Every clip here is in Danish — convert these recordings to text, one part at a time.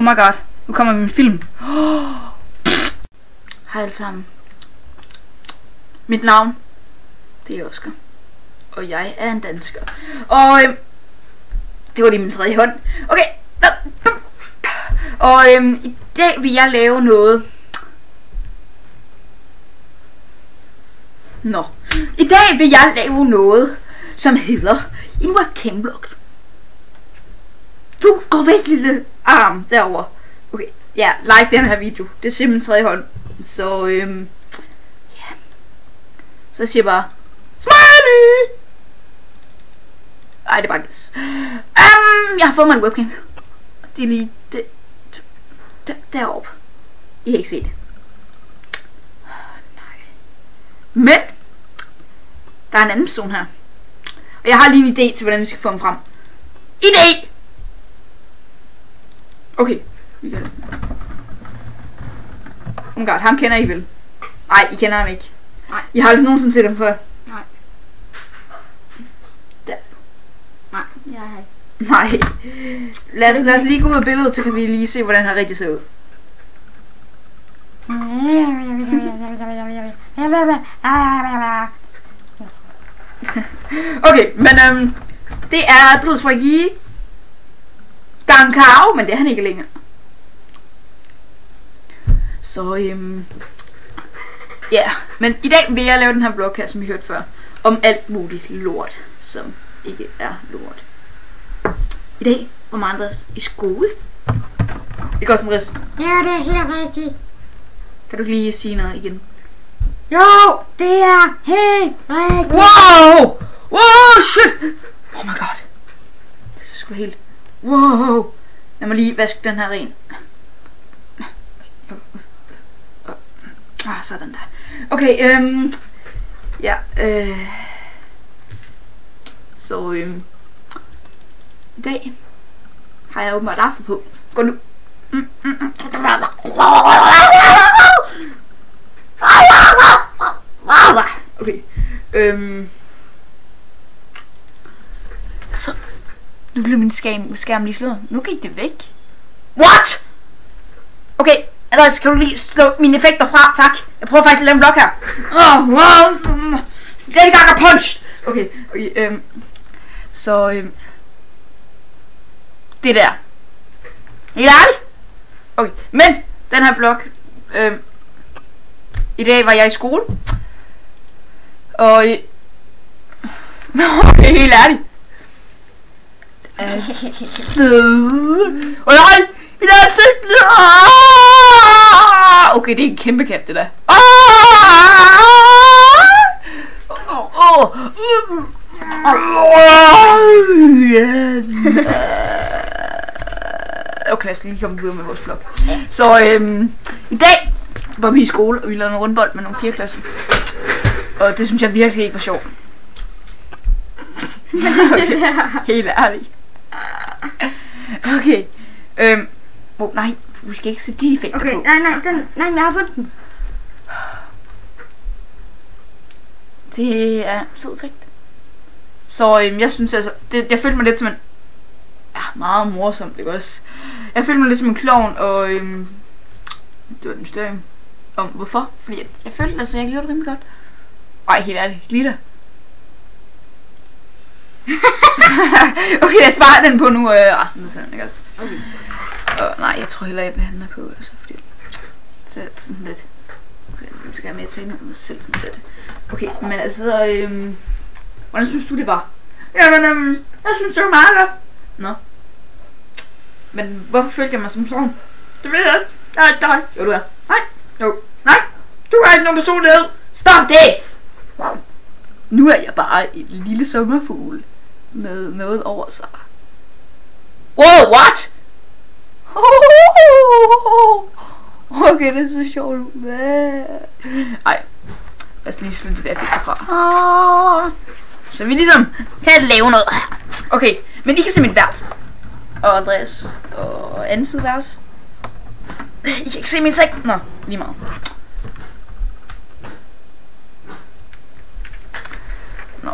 Oh my god. Nu kommer min film. Hej alle sammen. Mit navn, det er Oscar. Og jeg er en dansker. Og det var lige min tredje hånd. Okay. Og i dag vil jeg lave noget. I dag vil jeg lave noget, som hedder en webcam-vlog. Du går væk, lille arm derovre. Okay, ja, like den her video. Det er simpelthen tredje hånd. Så ja. Så siger jeg bare smiley. Ej, det er bare gæs. Jeg har fået mig en webcam. Det er lige deroppe. I kan ikke se det. Nej. Men der er en anden person her. Og jeg har lige en idé til, hvordan vi skal få ham frem. Idé! Okay, vi gør det. Oh my god, ham kender I vel? Nej, I kender ham ikke. Nej. I har altså nogensinde set ham før? Nej. Der. Nej, jeg har ikke. Nej. Lad os lige gå ud af billedet, så kan vi lige se, hvordan han rigtig ser ud. Okay, men det er Drillswaggy Dankao, men det er han ikke længere. Så ja, men i dag vil jeg lave den her vlog her, som I hørte før, om alt muligt lort, som ikke er lort. I dag var mig Andres i skole. Det går sådan rist. Ja, det er helt rigtigt. Kan du lige sige noget igen? Jo, det er helt rigtigt. Wow! Wow, shit! Oh my god. Det er sgu helt... Wow! Lad mig lige vaske den her ren. Sådan der. Okay, ja, så, i dag har jeg åbenbart aften på. Gå nu. Okay, så, nu blev min skærm lige slået. Nu gik det væk. What? Okay, Andreas, kan du lige slå mine effekter fra, tak. Jeg prøver faktisk at lave en blok her. Den gang er punch. Okay, så det der. Helt ærligt? Okay, men den her blok. I dag var jeg i skole. Og okay, helt ærligt. Nej, i dag okay, det er en kæmpe kat, det der. Okay, lad os lige komme videre med vores blog. Så i dag var vi i skole, og vi lavede en rundbold med nogle 4. klasser. Og det synes jeg virkelig ikke var sjovt. Okay, helt ærligt. Okay. Nej, vi skal ikke se de effekter okay, på. Nej, jeg har fundet den. Det er en fed effekt. Så jeg synes altså, jeg følte mig lidt som en... Ja, meget morsomt, ikke også? Jeg følte mig lidt som en klovn, og det var en større om hvorfor. Fordi jeg følte altså, jeg gjorde det rimelig godt. Ej, helt ærligt, lige der. Okay, jeg sparer den på nu resten af tiden, ikke også? Okay. Nej, jeg tror heller ikke, hvad han er på, altså, fordi så sådan lidt. Okay, nu skal jeg mere tale med mig selv sådan lidt. Okay, men altså, hvordan synes du det var? Jamen, jeg synes det var meget godt. Nå. Men hvorfor følte jeg mig som sådan? Det ved jeg ikke. Jeg er ikke dig. Jo, du er. Nej. Jo. Nej. Du har ikke nogen personlighed. Stop det! Nu er jeg bare en lille sommerfugl med noget over sig. Wow, what? Okay, det er så sjovt. Ej, lad os lige slutte det der fik fra. Så vi ligesom kan lave noget her. Okay, men I kan se mit værelse. Og Andreas og anden side værelse. I kan ikke se min seng. Nå, lige meget. Nå.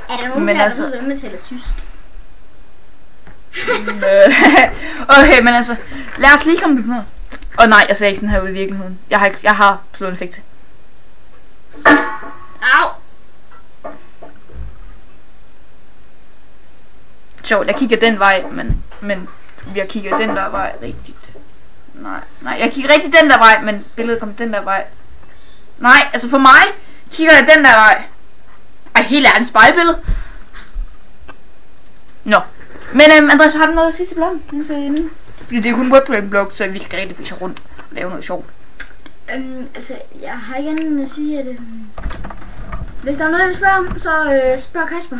Er der nogen her, der ved, hvordan man taler tysk? Okay, men altså, lad os lige komme videre. Nej, jeg ser ikke sådan her ud i virkeligheden. Jeg har slået en effekt til. Au! Sjovt, jeg kigger den vej, men jeg kigger den der vej rigtigt. Nej, jeg kigger rigtig den der vej, men billedet kommer den der vej. Nej, altså for mig kigger jeg den der vej. Ej, helt ærligt, spejlbillede. Nå. Men Andreas, har du noget at sige til bloggen? Fordi det er kun webblog, så vi kan rigtig vise rundt og lave noget sjovt. Altså, jeg har ikke andet at sige, at hvis der er noget, jeg vil spørge om, så spørg Kasper.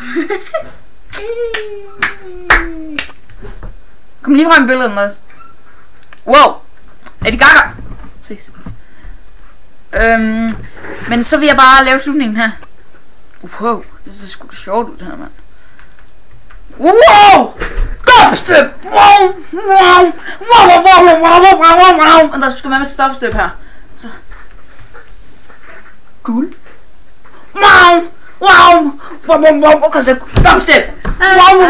Kom lige frem i billedet, Andreas. Wow. Lady Gaga. Ses. Men så vil jeg bare lave slutningen her. Wow, det ser sgu da sjovt ud det her, mand. Wow! Dubstep! Wow! Wow! Wow! Og der skal med dubstep her. Så. Cool. Wow! Okay, så dubstep! Wow!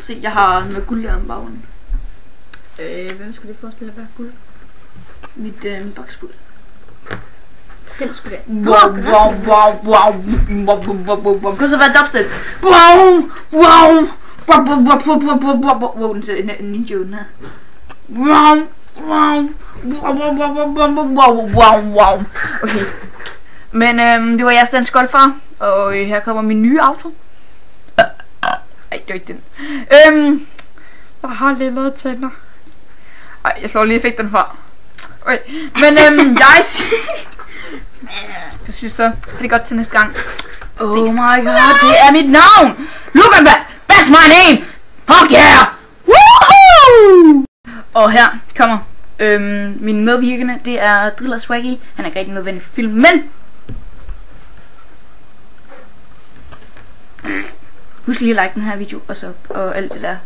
Se, jeg har noget guld der om bagen. Hvem skulle det forestille at være guld? Mit boksbud. Den skulle det. Wow. Kan så være dubstep? Wow, den ser ninja ud, den her. Wow. Okay. Men det var jeres dansk golfar, og her kommer min nye auto. Ej, det var ikke den. Jeg har lille tænder. Ej, jeg slår lige effekterne fra. Okay. Men jeg til sidst så er det godt til næste gang. Oh my god, det er mit navn! Look at that! That's my name! Fuck yeah! Woohoo! Og her kommer min medvirkende, det er Driller Swaggy. Han er ikke rigtig nødvendig for film, men husk lige at like den her video og alt det der.